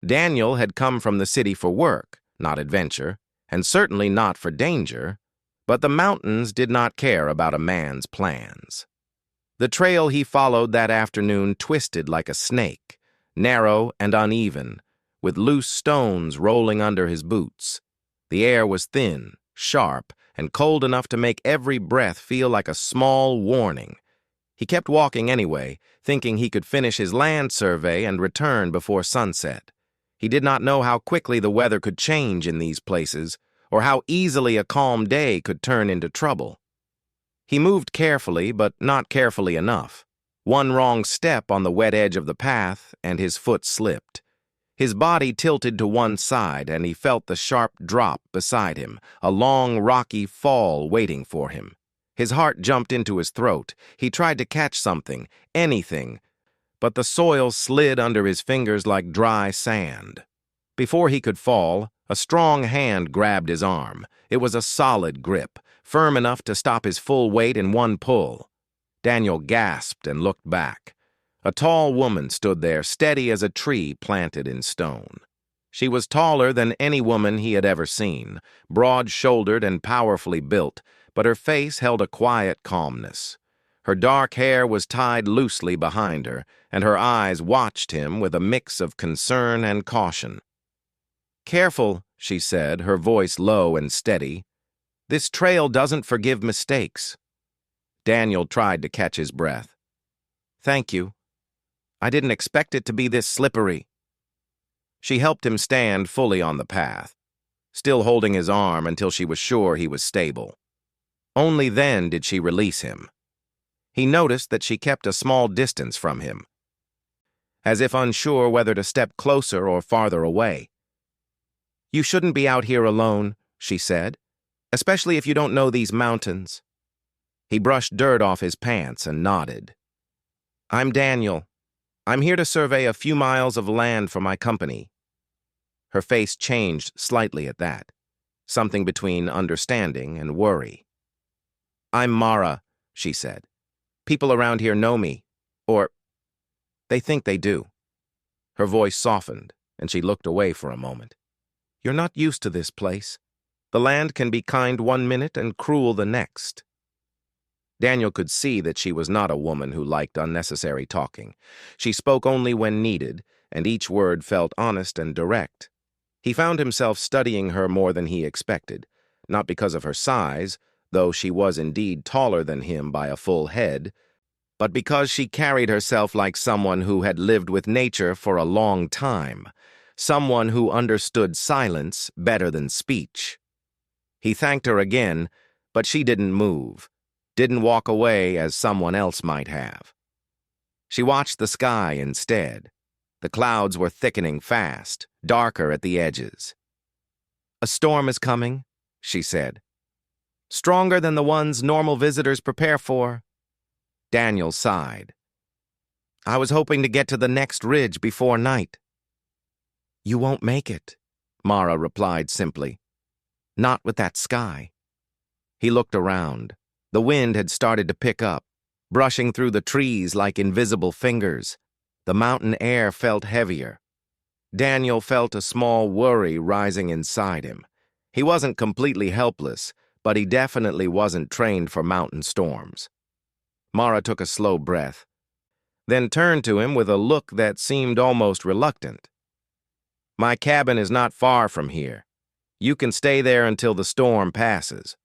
Daniel had come from the city for work, not adventure, and certainly not for danger, but the mountains did not care about a man's plans. The trail he followed that afternoon twisted like a snake, narrow and uneven, with loose stones rolling under his boots. The air was thin, sharp, and cold enough to make every breath feel like a small warning. He kept walking anyway, thinking he could finish his land survey and return before sunset. He did not know how quickly the weather could change in these places, or how easily a calm day could turn into trouble. He moved carefully, but not carefully enough. One wrong step on the wet edge of the path, and his foot slipped. His body tilted to one side, and he felt the sharp drop beside him, a long, rocky fall waiting for him. His heart jumped into his throat. He tried to catch something, anything, but the soil slid under his fingers like dry sand. Before he could fall, a strong hand grabbed his arm. It was a solid grip, firm enough to stop his full weight in one pull. Daniel gasped and looked back. A tall woman stood there, steady as a tree planted in stone. She was taller than any woman he had ever seen, broad-shouldered and powerfully built, but her face held a quiet calmness. Her dark hair was tied loosely behind her, and her eyes watched him with a mix of concern and caution. "Careful," she said, her voice low and steady. "This trail doesn't forgive mistakes." Daniel tried to catch his breath. "Thank you. I didn't expect it to be this slippery." She helped him stand fully on the path, still holding his arm until she was sure he was stable. Only then did she release him. He noticed that she kept a small distance from him, as if unsure whether to step closer or farther away. "You shouldn't be out here alone," she said, "especially if you don't know these mountains." He brushed dirt off his pants and nodded. "I'm Daniel. I'm here to survey a few miles of land for my company." Her face changed slightly at that, something between understanding and worry. "I'm Mara," she said. "People around here know me, or they think they do." Her voice softened, and she looked away for a moment. "You're not used to this place. The land can be kind one minute and cruel the next." Daniel could see that she was not a woman who liked unnecessary talking. She spoke only when needed, and each word felt honest and direct. He found himself studying her more than he expected, not because of her size, though she was indeed taller than him by a full head, but because she carried herself like someone who had lived with nature for a long time, someone who understood silence better than speech. He thanked her again, but she didn't move, didn't walk away as someone else might have. She watched the sky instead. The clouds were thickening fast, darker at the edges. "A storm is coming," she said. "Stronger than the ones normal visitors prepare for." Daniel sighed. "I was hoping to get to the next ridge before night." "You won't make it," Mara replied simply. "Not with that sky." He looked around. The wind had started to pick up, brushing through the trees like invisible fingers. The mountain air felt heavier. Daniel felt a small worry rising inside him. He wasn't completely helpless, but he definitely wasn't trained for mountain storms. Mara took a slow breath, then turned to him with a look that seemed almost reluctant. "My cabin is not far from here. You can stay there until the storm passes."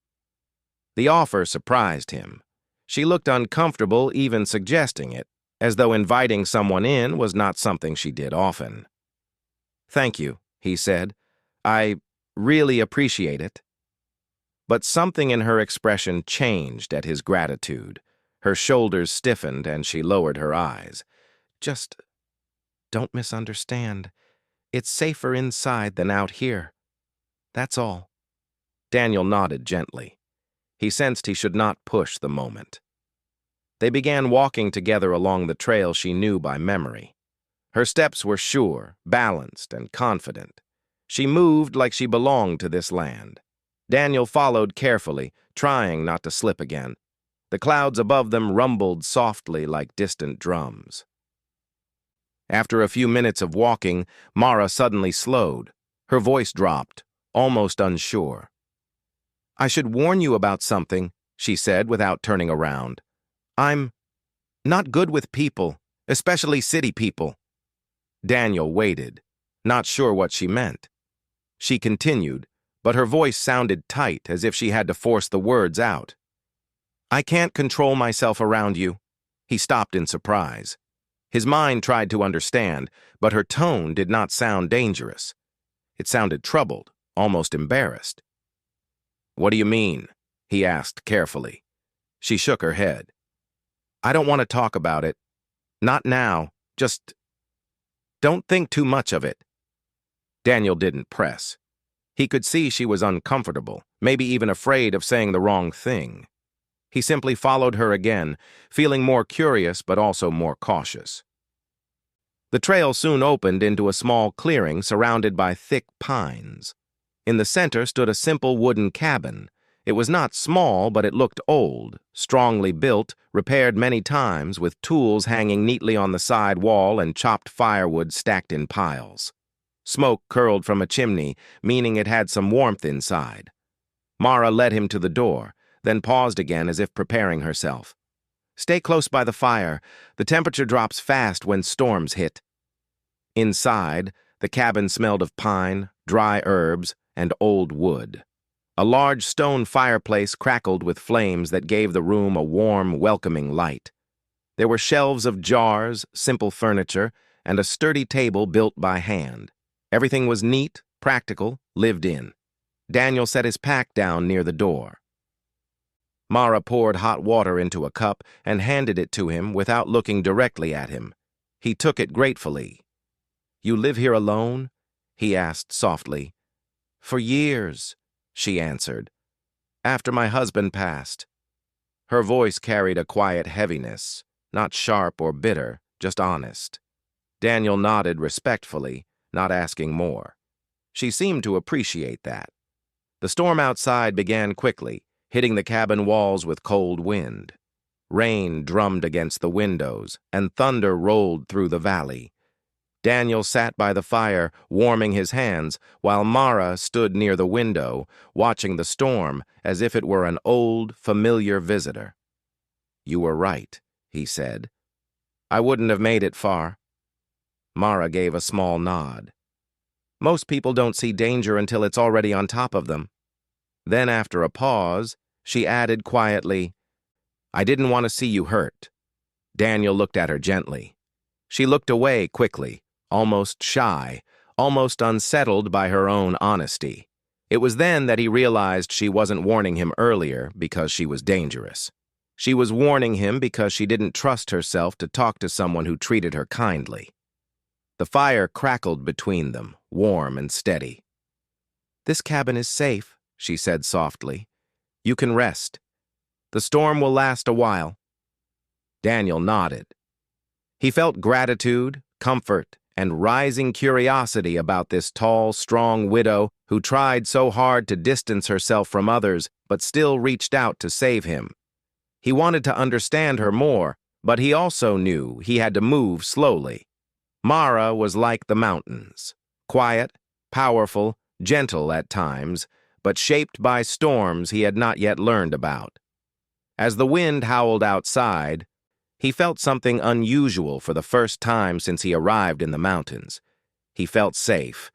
The offer surprised him. She looked uncomfortable even suggesting it, as though inviting someone in was not something she did often. "Thank you," he said. "I really appreciate it." But something in her expression changed at his gratitude. Her shoulders stiffened and she lowered her eyes. "Just don't misunderstand. It's safer inside than out here. That's all." Daniel nodded gently. He sensed he should not push the moment. They began walking together along the trail she knew by memory. Her steps were sure, balanced, and confident. She moved like she belonged to this land. Daniel followed carefully, trying not to slip again. The clouds above them rumbled softly like distant drums. After a few minutes of walking, Mara suddenly slowed. Her voice dropped, almost unsure. "I should warn you about something," she said without turning around. "I'm not good with people, especially city people." Daniel waited, not sure what she meant. She continued, but her voice sounded tight, as if she had to force the words out. "I can't control myself around you." He stopped in surprise. His mind tried to understand, but her tone did not sound dangerous. It sounded troubled, almost embarrassed. "What do you mean?" he asked carefully. She shook her head. "I don't want to talk about it. Not now. Just don't think too much of it." Daniel didn't press. He could see she was uncomfortable, maybe even afraid of saying the wrong thing. He simply followed her again, feeling more curious but also more cautious. The trail soon opened into a small clearing surrounded by thick pines. In the center stood a simple wooden cabin. It was not small, but it looked old, strongly built, repaired many times, with tools hanging neatly on the side wall and chopped firewood stacked in piles. Smoke curled from a chimney, meaning it had some warmth inside. Mara led him to the door, then paused again as if preparing herself. "Stay close by the fire. The temperature drops fast when storms hit." Inside, the cabin smelled of pine, dry herbs, and old wood. A large stone fireplace crackled with flames that gave the room a warm, welcoming light. There were shelves of jars, simple furniture, and a sturdy table built by hand. Everything was neat, practical, lived in. Daniel set his pack down near the door. Mara poured hot water into a cup and handed it to him without looking directly at him. He took it gratefully. "You live here alone?" he asked softly. "For years," she answered. "After my husband passed." Her voice carried a quiet heaviness, not sharp or bitter, just honest. Daniel nodded respectfully, not asking more. She seemed to appreciate that. The storm outside began quickly, hitting the cabin walls with cold wind. Rain drummed against the windows, and thunder rolled through the valley. Daniel sat by the fire, warming his hands, while Mara stood near the window, watching the storm as if it were an old, familiar visitor. "You were right," he said. "I wouldn't have made it far." Mara gave a small nod. "Most people don't see danger until it's already on top of them." Then, after a pause, she added quietly, "I didn't want to see you hurt." Daniel looked at her gently. She looked away quickly, almost shy, almost unsettled by her own honesty. It was then that he realized she wasn't warning him earlier because she was dangerous. She was warning him because she didn't trust herself to talk to someone who treated her kindly. The fire crackled between them, warm and steady. "This cabin is safe," she said softly. "You can rest. The storm will last a while." Daniel nodded. He felt gratitude, comfort, and rising curiosity about this tall, strong widow who tried so hard to distance herself from others but still reached out to save him. He wanted to understand her more, but he also knew he had to move slowly. Mara was like the mountains, quiet, powerful, gentle at times, but shaped by storms he had not yet learned about. As the wind howled outside, he felt something unusual for the first time since he arrived in the mountains. He felt safe,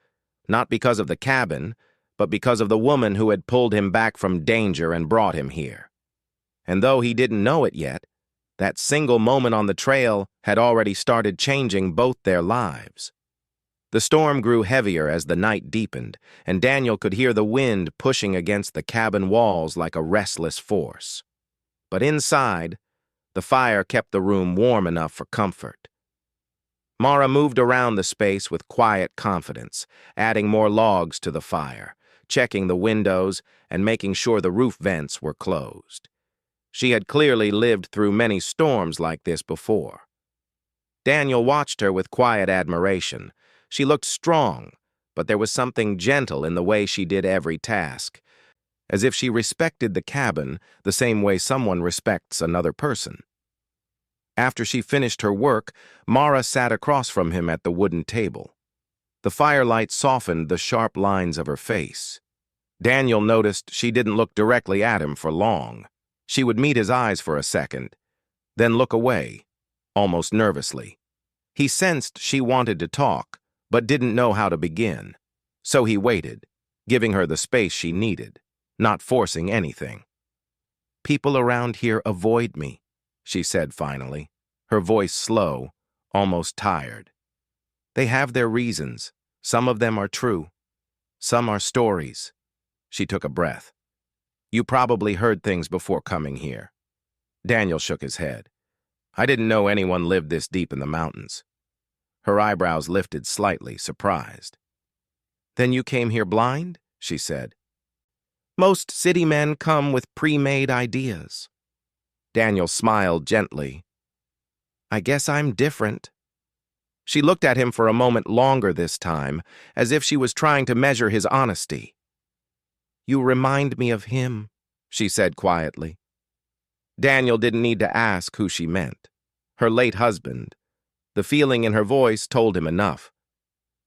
not because of the cabin, but because of the woman who had pulled him back from danger and brought him here. And though he didn't know it yet, that single moment on the trail had already started changing both their lives. The storm grew heavier as the night deepened, and Daniel could hear the wind pushing against the cabin walls like a restless force. But inside, the fire kept the room warm enough for comfort. Mara moved around the space with quiet confidence, adding more logs to the fire, checking the windows, and making sure the roof vents were closed. She had clearly lived through many storms like this before. Daniel watched her with quiet admiration. She looked strong, but there was something gentle in the way she did every task, as if she respected the cabin the same way someone respects another person. After she finished her work, Mara sat across from him at the wooden table. The firelight softened the sharp lines of her face. Daniel noticed she didn't look directly at him for long. She would meet his eyes for a second, then look away, almost nervously. He sensed she wanted to talk, but didn't know how to begin. So he waited, giving her the space she needed, not forcing anything. "People around here avoid me," she said finally, her voice slow, almost tired. "They have their reasons. Some of them are true. Some are stories." She took a breath. "You probably heard things before coming here." Daniel shook his head. "I didn't know anyone lived this deep in the mountains." Her eyebrows lifted slightly, surprised. "Then you came here blind?" she said. "Most city men come with pre-made ideas." Daniel smiled gently. "I guess I'm different." She looked at him for a moment longer this time, as if she was trying to measure his honesty. "You remind me of him," she said quietly. Daniel didn't need to ask who she meant. Her late husband. The feeling in her voice told him enough.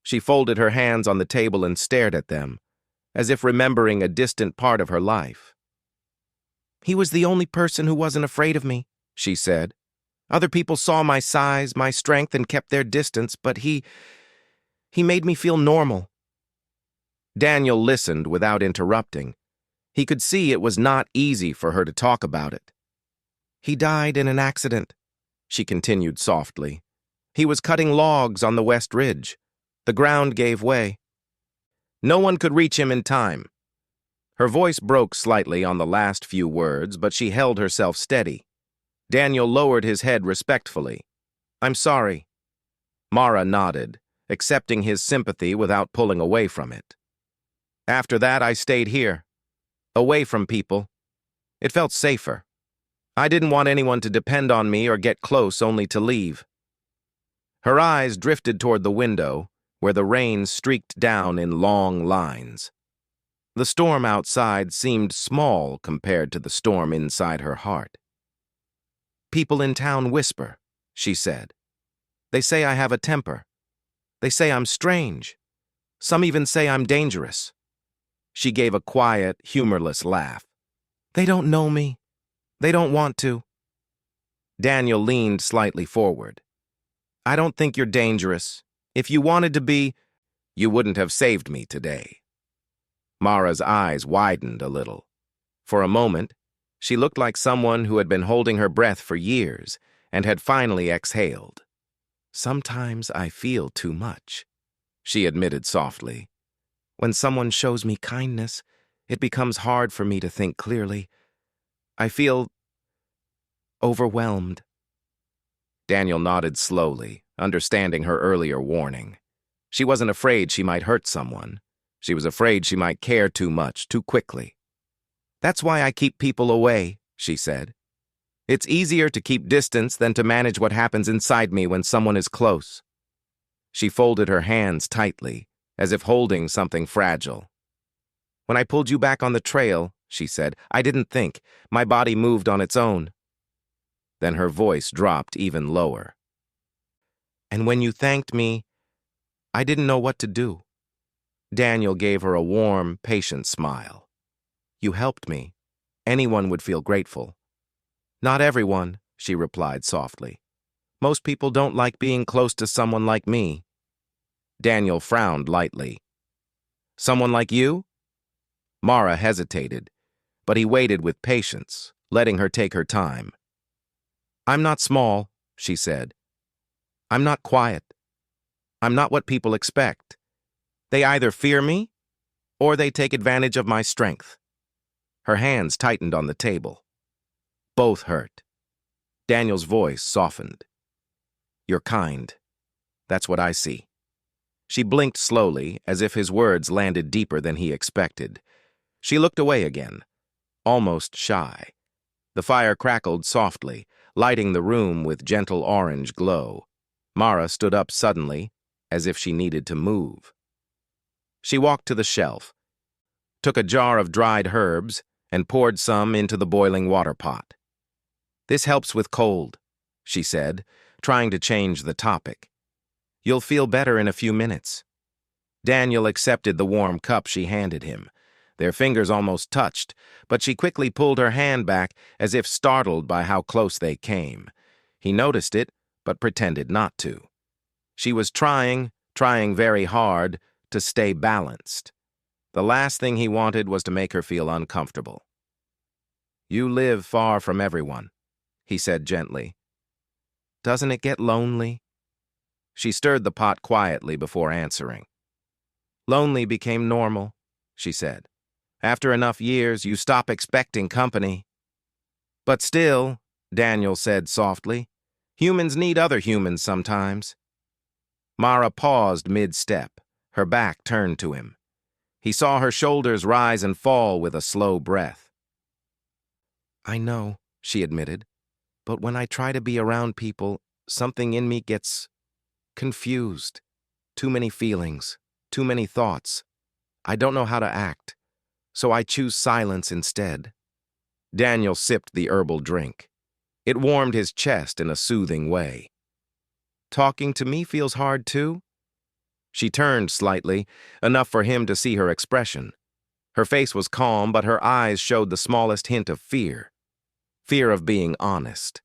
She folded her hands on the table and stared at them, as if remembering a distant part of her life. "He was the only person who wasn't afraid of me," she said. "Other people saw my size, my strength, and kept their distance, but he made me feel normal." Daniel listened without interrupting. He could see it was not easy for her to talk about it. "He died in an accident," she continued softly. "He was cutting logs on the West Ridge. The ground gave way. No one could reach him in time." Her voice broke slightly on the last few words, but she held herself steady. Daniel lowered his head respectfully. "I'm sorry." Mara nodded, accepting his sympathy without pulling away from it. "After that, I stayed here, away from people. It felt safer. I didn't want anyone to depend on me or get close only to leave." Her eyes drifted toward the window, where the rain streaked down in long lines. The storm outside seemed small compared to the storm inside her heart. "People in town whisper," she said. "They say I have a temper. They say I'm strange. Some even say I'm dangerous." She gave a quiet, humorless laugh. "They don't know me. They don't want to." Daniel leaned slightly forward. "I don't think you're dangerous. If you wanted to be, you wouldn't have saved me today." Mara's eyes widened a little. For a moment, she looked like someone who had been holding her breath for years and had finally exhaled. "Sometimes I feel too much," she admitted softly. "When someone shows me kindness, it becomes hard for me to think clearly. I feel overwhelmed." Daniel nodded slowly, understanding her earlier warning. She wasn't afraid she might hurt someone. She was afraid she might care too much, too quickly. "That's why I keep people away," she said. "It's easier to keep distance than to manage what happens inside me when someone is close." She folded her hands tightly, as if holding something fragile. "When I pulled you back on the trail," she said, "I didn't think. My body moved on its own." Then her voice dropped even lower. "And when you thanked me, I didn't know what to do." Daniel gave her a warm, patient smile. "You helped me. Anyone would feel grateful." "Not everyone," she replied softly. "Most people don't like being close to someone like me." Daniel frowned lightly. "Someone like you?" Mara hesitated, but he waited with patience, letting her take her time. "I'm not small," she said. "I'm not quiet. I'm not what people expect. They either fear me, or they take advantage of my strength." Her hands tightened on the table. Both hurt. Daniel's voice softened. "You're kind. That's what I see." She blinked slowly, as if his words landed deeper than he expected. She looked away again, almost shy. The fire crackled softly, lighting the room with gentle orange glow. Mara stood up suddenly, as if she needed to move. She walked to the shelf, took a jar of dried herbs, and poured some into the boiling water pot. "This helps with cold," she said, trying to change the topic. You'll feel better in a few minutes. Daniel accepted the warm cup she handed him. Their fingers almost touched, but she quickly pulled her hand back as if startled by how close they came. He noticed it, but pretended not to. She was trying very hard to stay balanced. The last thing he wanted was to make her feel uncomfortable. You live far from everyone, he said gently. Doesn't it get lonely? She stirred the pot quietly before answering. Lonely became normal, she said. After enough years, you stop expecting company. But still, Daniel said softly, humans need other humans sometimes. Mara paused mid-step, her back turned to him. He saw her shoulders rise and fall with a slow breath. I know, she admitted, but when I try to be around people, something in me gets confused. Too many feelings, too many thoughts. I don't know how to act, so I choose silence instead. Daniel sipped the herbal drink. It warmed his chest in a soothing way. Talking to me feels hard too? She turned slightly, enough for him to see her expression. Her face was calm, but her eyes showed the smallest hint of fear. Fear of being honest.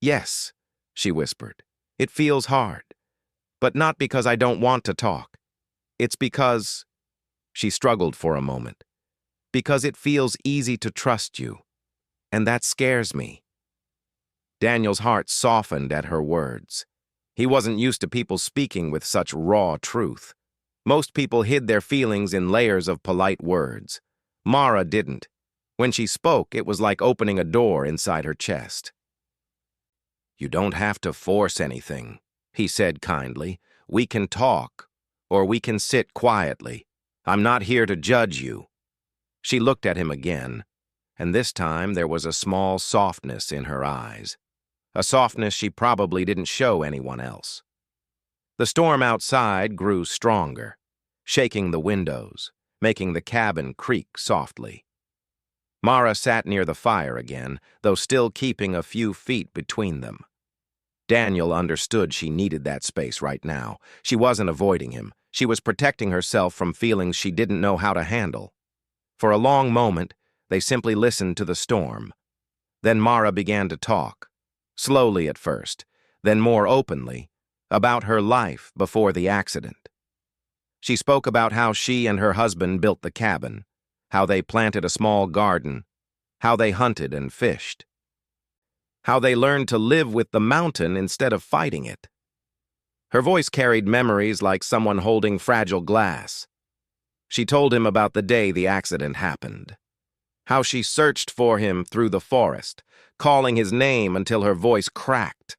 Yes, she whispered. It feels hard. But not because I don't want to talk. It's because... She struggled for a moment. Because it feels easy to trust you. And that scares me. Daniel's heart softened at her words. He wasn't used to people speaking with such raw truth. Most people hid their feelings in layers of polite words. Mara didn't. When she spoke, it was like opening a door inside her chest. You don't have to force anything, he said kindly. We can talk, or we can sit quietly. I'm not here to judge you. She looked at him again, and this time there was a small softness in her eyes. A softness she probably didn't show anyone else. The storm outside grew stronger, shaking the windows, making the cabin creak softly. Mara sat near the fire again, though still keeping a few feet between them. Daniel understood she needed that space right now. She wasn't avoiding him. She was protecting herself from feelings she didn't know how to handle. For a long moment, they simply listened to the storm. Then Mara began to talk. Slowly at first, then more openly, about her life before the accident. She spoke about how she and her husband built the cabin, how they planted a small garden, how they hunted and fished, how they learned to live with the mountain instead of fighting it. Her voice carried memories like someone holding fragile glass. She told him about the day the accident happened, how she searched for him through the forest, calling his name until her voice cracked,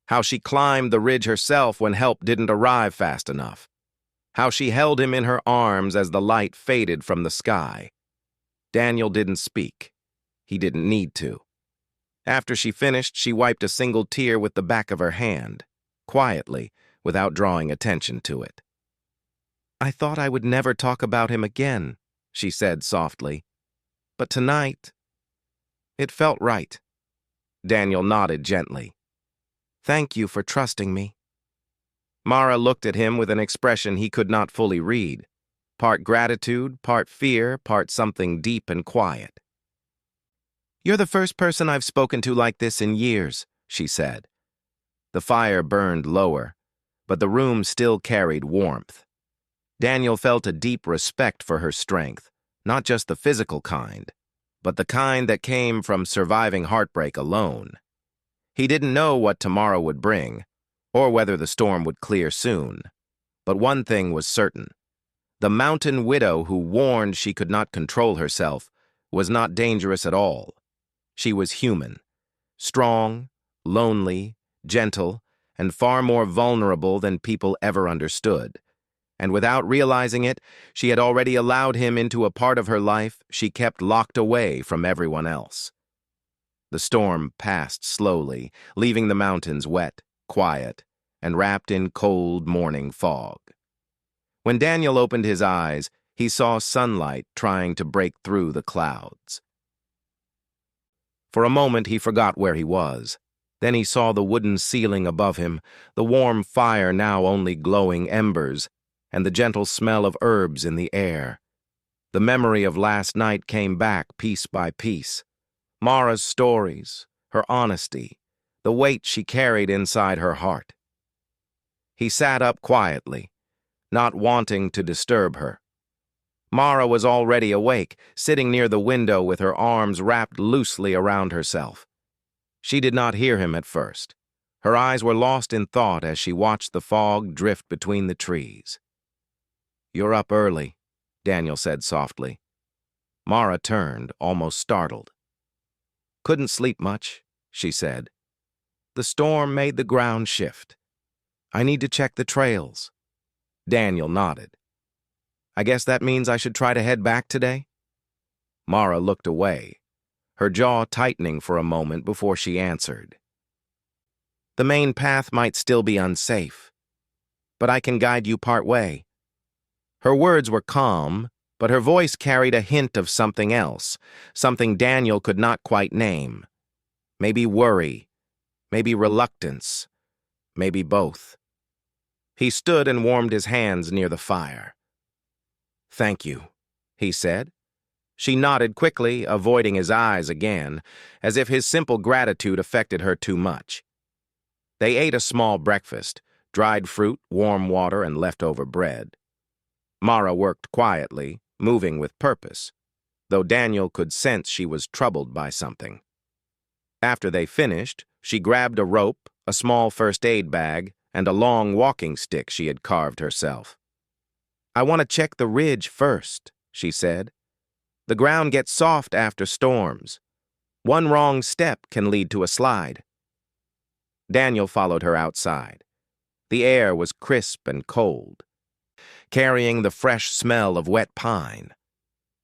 how she climbed the ridge herself when help didn't arrive fast enough, how she held him in her arms as the light faded from the sky. Daniel didn't speak. He didn't need to. After she finished, she wiped a single tear with the back of her hand, quietly, without drawing attention to it. I thought I would never talk about him again, she said softly. But tonight, it felt right. Daniel nodded gently. Thank you for trusting me. Mara looked at him with an expression he could not fully read. Part gratitude, part fear, part something deep and quiet. You're the first person I've spoken to like this in years, she said. The fire burned lower, but the room still carried warmth. Daniel felt a deep respect for her strength, not just the physical kind, but the kind that came from surviving heartbreak alone. He didn't know what tomorrow would bring, or whether the storm would clear soon. But one thing was certain. The mountain widow who warned she could not control herself was not dangerous at all. She was human, strong, lonely, gentle, and far more vulnerable than people ever understood. And without realizing it, she had already allowed him into a part of her life she kept locked away from everyone else. The storm passed slowly, leaving the mountains wet, quiet, and wrapped in cold morning fog. When Daniel opened his eyes, he saw sunlight trying to break through the clouds. For a moment, he forgot where he was. Then he saw the wooden ceiling above him, the warm fire now only glowing embers, and the gentle smell of herbs in the air. The memory of last night came back piece by piece. Mara's stories, her honesty, the weight she carried inside her heart. He sat up quietly, not wanting to disturb her. Mara was already awake, sitting near the window with her arms wrapped loosely around herself. She did not hear him at first. Her eyes were lost in thought as she watched the fog drift between the trees. "You're up early," Daniel said softly. Mara turned, almost startled. "Couldn't sleep much," she said. "The storm made the ground shift. I need to check the trails." Daniel nodded. "I guess that means I should try to head back today?" Mara looked away, her jaw tightening for a moment before she answered. "The main path might still be unsafe, but I can guide you part way." Her words were calm, but her voice carried a hint of something else, something Daniel could not quite name. Maybe worry, maybe reluctance, maybe both. He stood and warmed his hands near the fire. "Thank you," he said. She nodded quickly, avoiding his eyes again, as if his simple gratitude affected her too much. They ate a small breakfast, dried fruit, warm water, and leftover bread. Mara worked quietly, moving with purpose, though Daniel could sense she was troubled by something. After they finished, she grabbed a rope, a small first aid bag, and a long walking stick she had carved herself. "I want to check the ridge first," she said. "The ground gets soft after storms. One wrong step can lead to a slide." Daniel followed her outside. The air was crisp and cold, carrying the fresh smell of wet pine.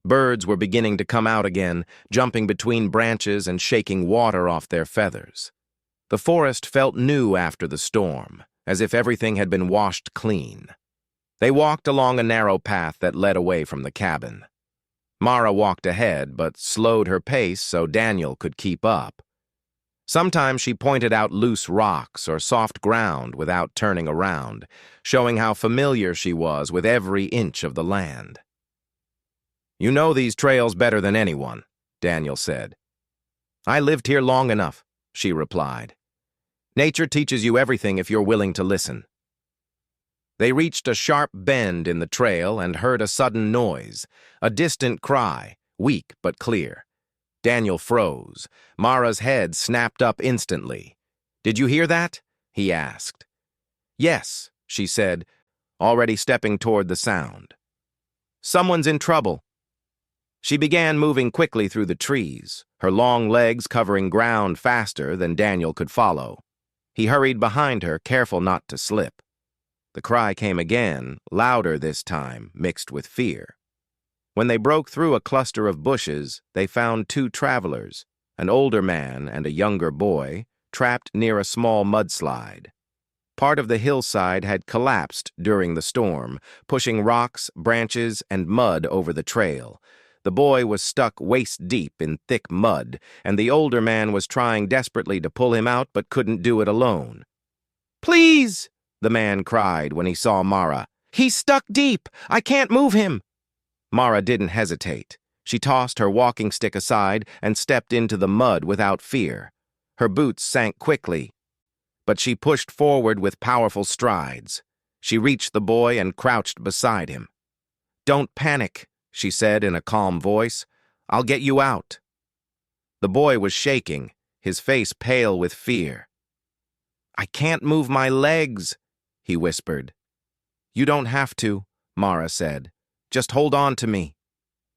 Birds were beginning to come out again, jumping between branches and shaking water off their feathers. The forest felt new after the storm, as if everything had been washed clean. They walked along a narrow path that led away from the cabin. Mara walked ahead, but slowed her pace so Daniel could keep up. Sometimes she pointed out loose rocks or soft ground without turning around, showing how familiar she was with every inch of the land. "You know these trails better than anyone," Daniel said. "I lived here long enough," she replied. "Nature teaches you everything if you're willing to listen." They reached a sharp bend in the trail and heard a sudden noise, a distant cry, weak but clear. Daniel froze. Mara's head snapped up instantly. "Did you hear that?" he asked. "Yes," she said, already stepping toward the sound. "Someone's in trouble." She began moving quickly through the trees, her long legs covering ground faster than Daniel could follow. He hurried behind her, careful not to slip. The cry came again, louder this time, mixed with fear. When they broke through a cluster of bushes, they found two travelers, an older man and a younger boy, trapped near a small mudslide. Part of the hillside had collapsed during the storm, pushing rocks, branches, and mud over the trail. The boy was stuck waist-deep in thick mud, and the older man was trying desperately to pull him out but couldn't do it alone. "Please!" the man cried when he saw Mara. "He's stuck deep! I can't move him!" Mara didn't hesitate. She tossed her walking stick aside and stepped into the mud without fear. Her boots sank quickly, but she pushed forward with powerful strides. She reached the boy and crouched beside him. "Don't panic," she said in a calm voice. "I'll get you out." The boy was shaking, his face pale with fear. "I can't move my legs," he whispered. "You don't have to," Mara said. "Just hold on to me."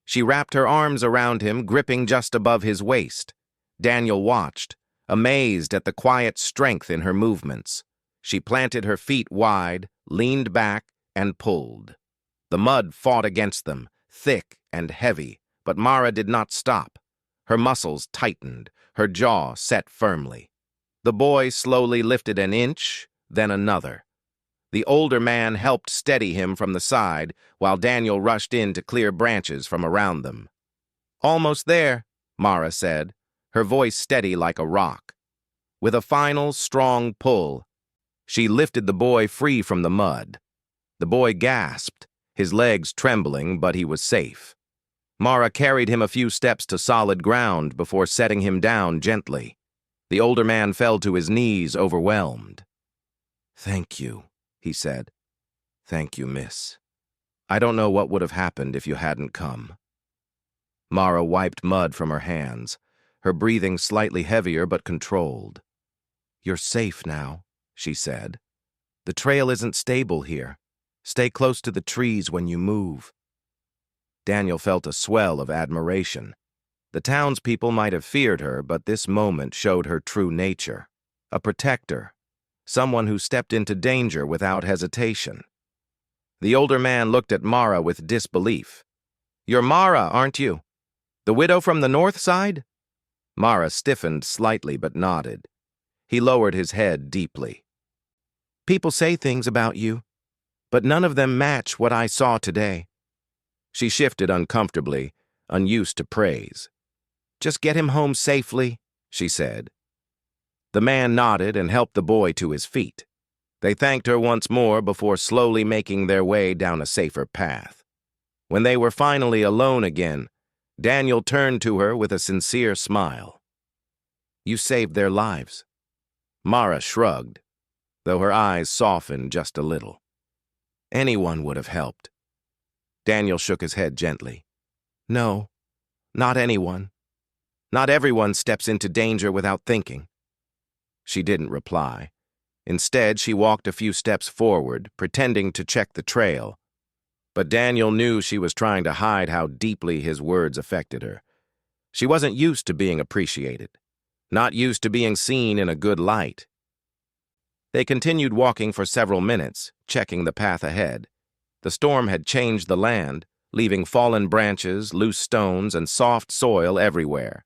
She wrapped her arms around him, gripping just above his waist. Daniel watched, amazed at the quiet strength in her movements. She planted her feet wide, leaned back, and pulled. The mud fought against them, thick and heavy, but Mara did not stop. Her muscles tightened, her jaw set firmly. The boy slowly lifted an inch, then another. The older man helped steady him from the side, while Daniel rushed in to clear branches from around them. "Almost there," Mara said, her voice steady like a rock. With a final, strong pull, she lifted the boy free from the mud. The boy gasped, his legs trembling, but he was safe. Mara carried him a few steps to solid ground before setting him down gently. The older man fell to his knees, overwhelmed. "Thank you," he said. "Thank you, miss. I don't know what would have happened if you hadn't come." Mara wiped mud from her hands, her breathing slightly heavier but controlled. "You're safe now," she said. "The trail isn't stable here. Stay close to the trees when you move." Daniel felt a swell of admiration. The townspeople might have feared her, but this moment showed her true nature. A protector, someone who stepped into danger without hesitation. The older man looked at Mara with disbelief. "You're Mara, aren't you? The widow from the north side?" Mara stiffened slightly but nodded. He lowered his head deeply. "People say things about you, but none of them match what I saw today." She shifted uncomfortably, unused to praise. "Just get him home safely," she said. The man nodded and helped the boy to his feet. They thanked her once more before slowly making their way down a safer path. When they were finally alone again, Daniel turned to her with a sincere smile. "You saved their lives." Mara shrugged, though her eyes softened just a little. "Anyone would have helped." Daniel shook his head gently. "No, not anyone. Not everyone steps into danger without thinking." She didn't reply. Instead, she walked a few steps forward, pretending to check the trail. But Daniel knew she was trying to hide how deeply his words affected her. She wasn't used to being appreciated, not used to being seen in a good light. They continued walking for several minutes, checking the path ahead. The storm had changed the land, leaving fallen branches, loose stones, and soft soil everywhere.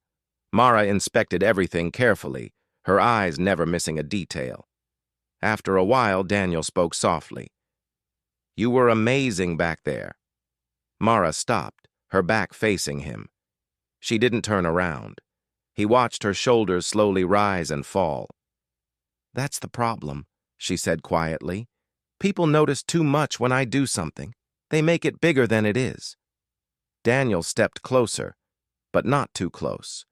Mara inspected everything carefully, her eyes never missing a detail. After a while, Daniel spoke softly. "You were amazing back there." Mara stopped, her back facing him. She didn't turn around. He watched her shoulders slowly rise and fall. "That's the problem," she said quietly. "People notice too much when I do something. They make it bigger than it is." Daniel stepped closer, but not too close.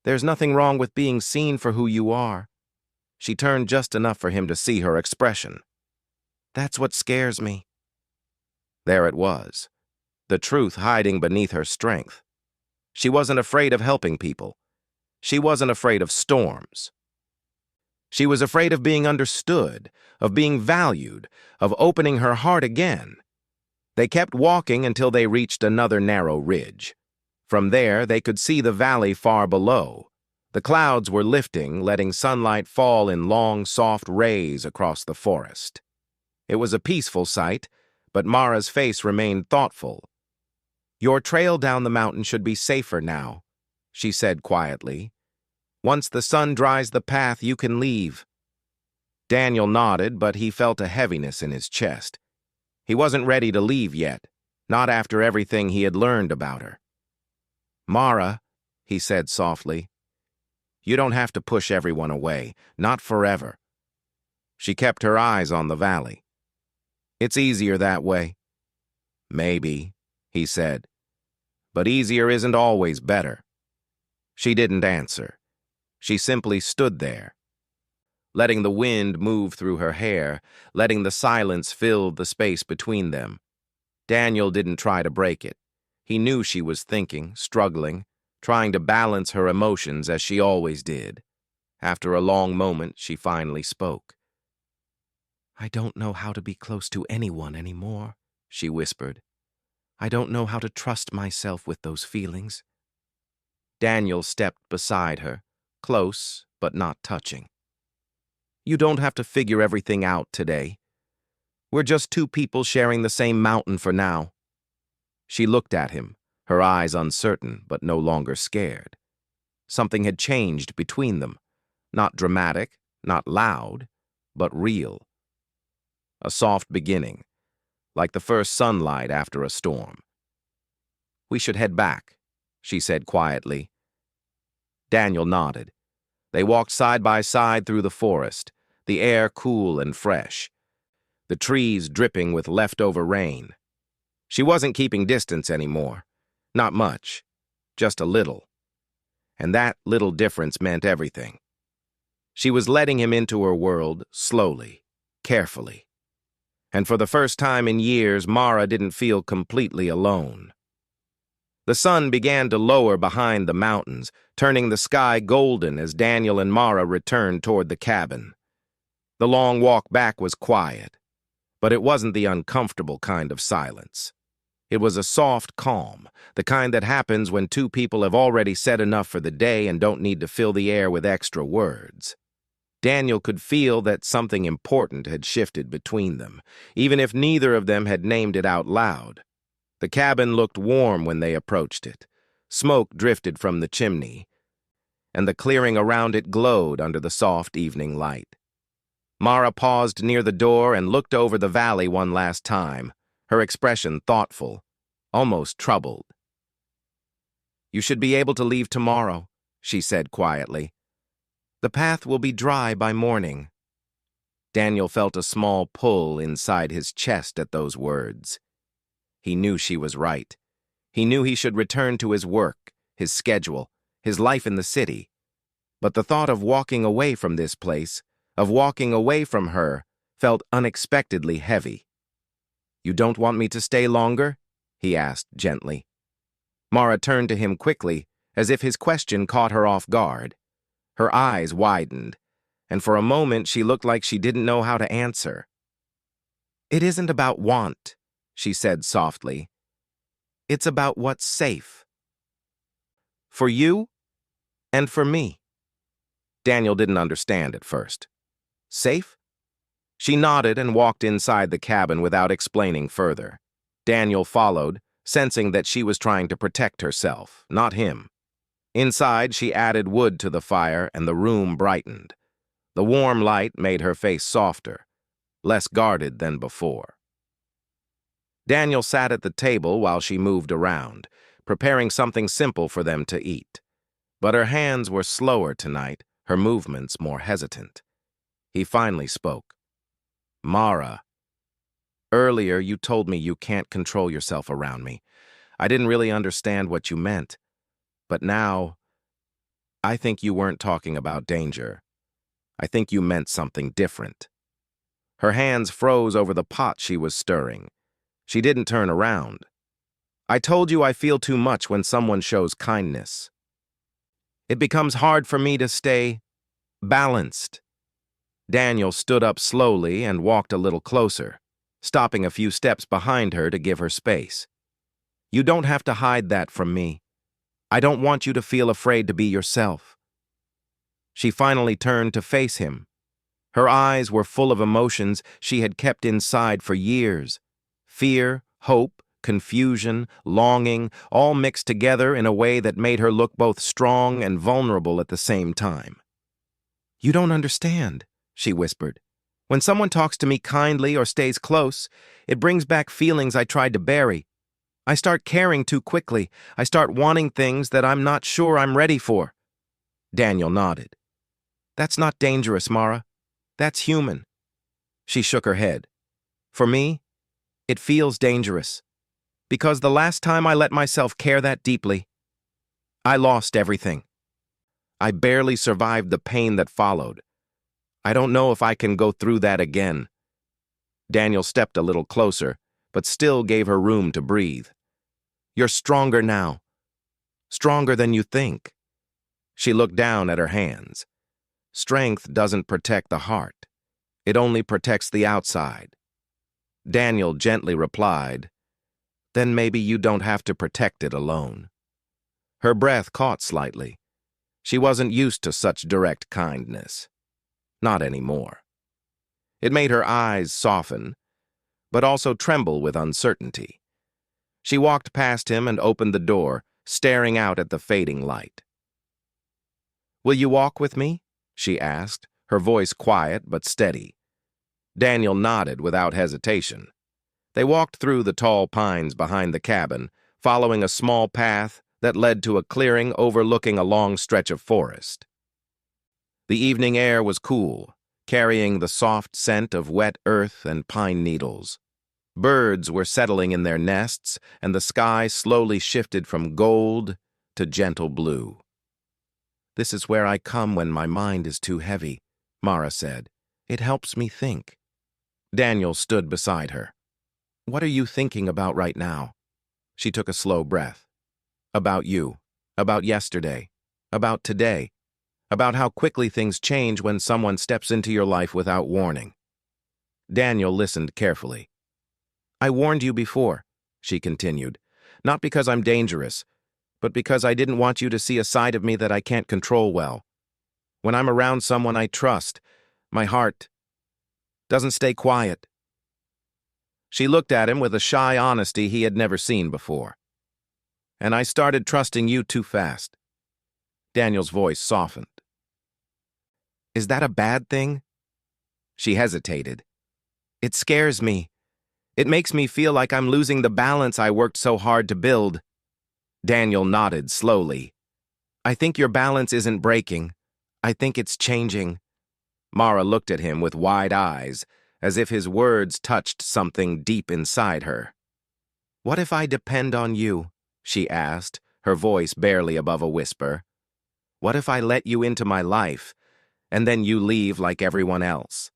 "There's nothing wrong with being seen for who you are." She turned just enough for him to see her expression. "That's what scares me." There it was, the truth hiding beneath her strength. She wasn't afraid of helping people. She wasn't afraid of storms. She was afraid of being understood, of being valued, of opening her heart again. They kept walking until they reached another narrow ridge. From there, they could see the valley far below. The clouds were lifting, letting sunlight fall in long, soft rays across the forest. It was a peaceful sight, but Mara's face remained thoughtful. "Your trail down the mountain should be safer now," she said quietly. "Once the sun dries the path, you can leave." Daniel nodded, but he felt a heaviness in his chest. He wasn't ready to leave yet, not after everything he had learned about her. "Mara," he said softly, "you don't have to push everyone away, not forever." She kept her eyes on the valley. "It's easier that way." "Maybe," he said, "but easier isn't always better." She didn't answer. She simply stood there, letting the wind move through her hair, letting the silence fill the space between them. Daniel didn't try to break it. He knew she was thinking, struggling, trying to balance her emotions as she always did. After a long moment, she finally spoke. "I don't know how to be close to anyone anymore," she whispered. "I don't know how to trust myself with those feelings." Daniel stepped beside her, close but not touching. "You don't have to figure everything out today. We're just two people sharing the same mountain for now." She looked at him, her eyes uncertain but no longer scared. Something had changed between them, not dramatic, not loud, but real. A soft beginning, like the first sunlight after a storm. "We should head back," she said quietly. Daniel nodded. They walked side by side through the forest, the air cool and fresh, the trees dripping with leftover rain. She wasn't keeping distance anymore. Not much, just a little. And that little difference meant everything. She was letting him into her world slowly, carefully. And for the first time in years, Mara didn't feel completely alone. The sun began to lower behind the mountains, turning the sky golden as Daniel and Mara returned toward the cabin. The long walk back was quiet, but it wasn't the uncomfortable kind of silence. It was a soft calm, the kind that happens when two people have already said enough for the day and don't need to fill the air with extra words. Daniel could feel that something important had shifted between them, even if neither of them had named it out loud. The cabin looked warm when they approached it. Smoke drifted from the chimney, and the clearing around it glowed under the soft evening light. Mara paused near the door and looked over the valley one last time, her expression thoughtful, almost troubled. "You should be able to leave tomorrow," she said quietly. "The path will be dry by morning." Daniel felt a small pull inside his chest at those words. He knew she was right. He knew he should return to his work, his schedule, his life in the city. But the thought of walking away from this place, of walking away from her, felt unexpectedly heavy. "You don't want me to stay longer?" he asked gently. Mara turned to him quickly, as if his question caught her off guard. Her eyes widened, and for a moment she looked like she didn't know how to answer. "It isn't about want," she said softly. "It's about what's safe. For you and for me." Daniel didn't understand at first. Safe? She nodded and walked inside the cabin without explaining further. Daniel followed, sensing that she was trying to protect herself, not him. Inside, she added wood to the fire and the room brightened. The warm light made her face softer, less guarded than before. Daniel sat at the table while she moved around, preparing something simple for them to eat. But her hands were slower tonight, her movements more hesitant. He finally spoke. "Mara, earlier you told me you can't control yourself around me. I didn't really understand what you meant. But now, I think you weren't talking about danger. I think you meant something different." Her hands froze over the pot she was stirring. She didn't turn around. "I told you I feel too much when someone shows kindness. It becomes hard for me to stay balanced." Daniel stood up slowly and walked a little closer, stopping a few steps behind her to give her space. "You don't have to hide that from me. I don't want you to feel afraid to be yourself." She finally turned to face him. Her eyes were full of emotions she had kept inside for years. Fear, hope, confusion, longing, all mixed together in a way that made her look both strong and vulnerable at the same time. "You don't understand," she whispered. "When someone talks to me kindly or stays close, it brings back feelings I tried to bury. I start caring too quickly. I start wanting things that I'm not sure I'm ready for." Daniel nodded. "That's not dangerous, Mara. That's human." She shook her head. "For me, it feels dangerous. Because the last time I let myself care that deeply, I lost everything. I barely survived the pain that followed. I don't know if I can go through that again." Daniel stepped a little closer, but still gave her room to breathe. "You're stronger now. Stronger than you think." She looked down at her hands. Strength doesn't protect the heart. It only protects the outside. Daniel gently replied, "Then maybe you don't have to protect it alone." Her breath caught slightly. She wasn't used to such direct kindness. Not anymore. It made her eyes soften, but also tremble with uncertainty. She walked past him and opened the door, staring out at the fading light. "Will you walk with me?" she asked, her voice quiet but steady. Daniel nodded without hesitation. They walked through the tall pines behind the cabin, following a small path that led to a clearing overlooking a long stretch of forest. The evening air was cool, carrying the soft scent of wet earth and pine needles. Birds were settling in their nests, and the sky slowly shifted from gold to gentle blue. "This is where I come when my mind is too heavy," Mara said. "It helps me think." Daniel stood beside her. "What are you thinking about right now?" She took a slow breath. "About you. About yesterday. About today. About how quickly things change when someone steps into your life without warning." Daniel listened carefully. "I warned you before," she continued, "not because I'm dangerous, but because I didn't want you to see a side of me that I can't control well. When I'm around someone I trust, my heart doesn't stay quiet." She looked at him with a shy honesty he had never seen before. "And I started trusting you too fast." Daniel's voice softened. "Is that a bad thing?" She hesitated. "It scares me. It makes me feel like I'm losing the balance I worked so hard to build." Daniel nodded slowly. "I think your balance isn't breaking. I think it's changing." Mara looked at him with wide eyes, as if his words touched something deep inside her. "What if I depend on you?" she asked, her voice barely above a whisper. "What if I let you into my life, and then you leave like everyone else?"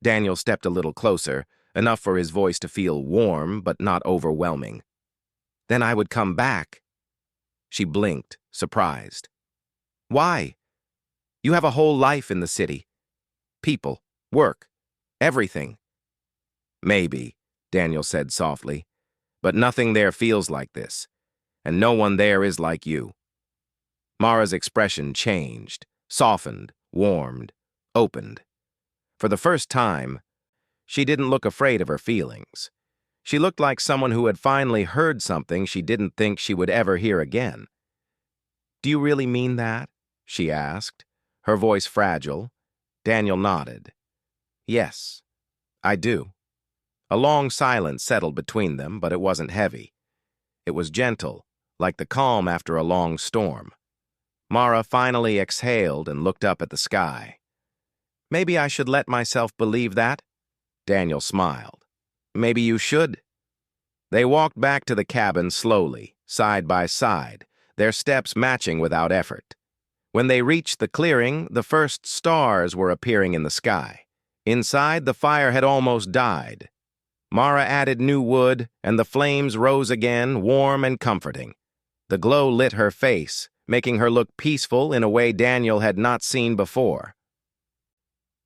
Daniel stepped a little closer, enough for his voice to feel warm but not overwhelming. "Then I would come back." She blinked, surprised. "Why? You have a whole life in the city. People, work, everything." "Maybe," Daniel said softly, "but nothing there feels like this, and no one there is like you." Mara's expression changed, softened, warmed, opened. For the first time, she didn't look afraid of her feelings. She looked like someone who had finally heard something she didn't think she would ever hear again. "Do you really mean that?" she asked, her voice fragile. Daniel nodded. "Yes, I do." A long silence settled between them, but it wasn't heavy. It was gentle, like the calm after a long storm. Mara finally exhaled and looked up at the sky. "Maybe I should let myself believe that?" Daniel smiled. "Maybe you should." They walked back to the cabin slowly, side by side, their steps matching without effort. When they reached the clearing, the first stars were appearing in the sky. Inside, the fire had almost died. Mara added new wood, and the flames rose again, warm and comforting. The glow lit her face, making her look peaceful in a way Daniel had not seen before.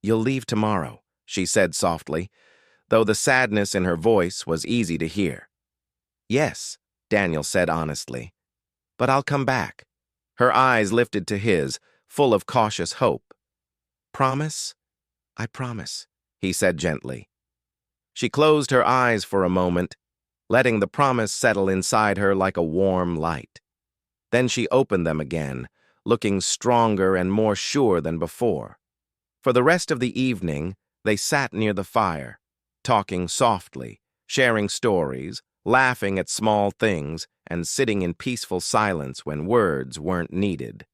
"You'll leave tomorrow," she said softly, though the sadness in her voice was easy to hear. "Yes," Daniel said honestly, "but I'll come back." Her eyes lifted to his, full of cautious hope. "Promise?" "I promise," he said gently. She closed her eyes for a moment, letting the promise settle inside her like a warm light. Then she opened them again, looking stronger and more sure than before. For the rest of the evening, they sat near the fire, talking softly, sharing stories, laughing at small things, and sitting in peaceful silence when words weren't needed.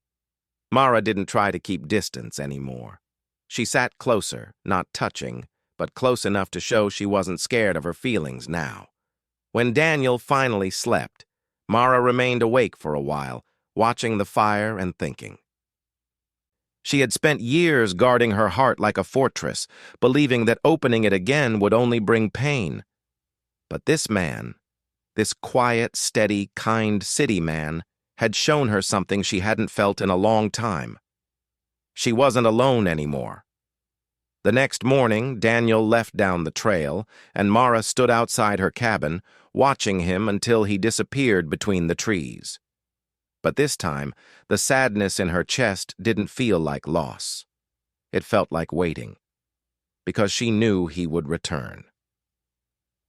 Mara didn't try to keep distance anymore. She sat closer, not touching, but close enough to show she wasn't scared of her feelings now. When Daniel finally slept, Mara remained awake for a while, watching the fire and thinking. She had spent years guarding her heart like a fortress, believing that opening it again would only bring pain. But this man, this quiet, steady, kind city man, had shown her something she hadn't felt in a long time. She wasn't alone anymore. The next morning, Daniel left down the trail, and Mara stood outside her cabin, watching him until he disappeared between the trees. But this time, the sadness in her chest didn't feel like loss. It felt like waiting, because she knew he would return.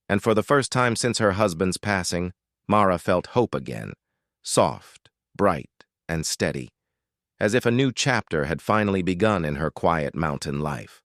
And for the first time since her husband's passing, Mara felt hope again, soft, bright, and steady, as if a new chapter had finally begun in her quiet mountain life.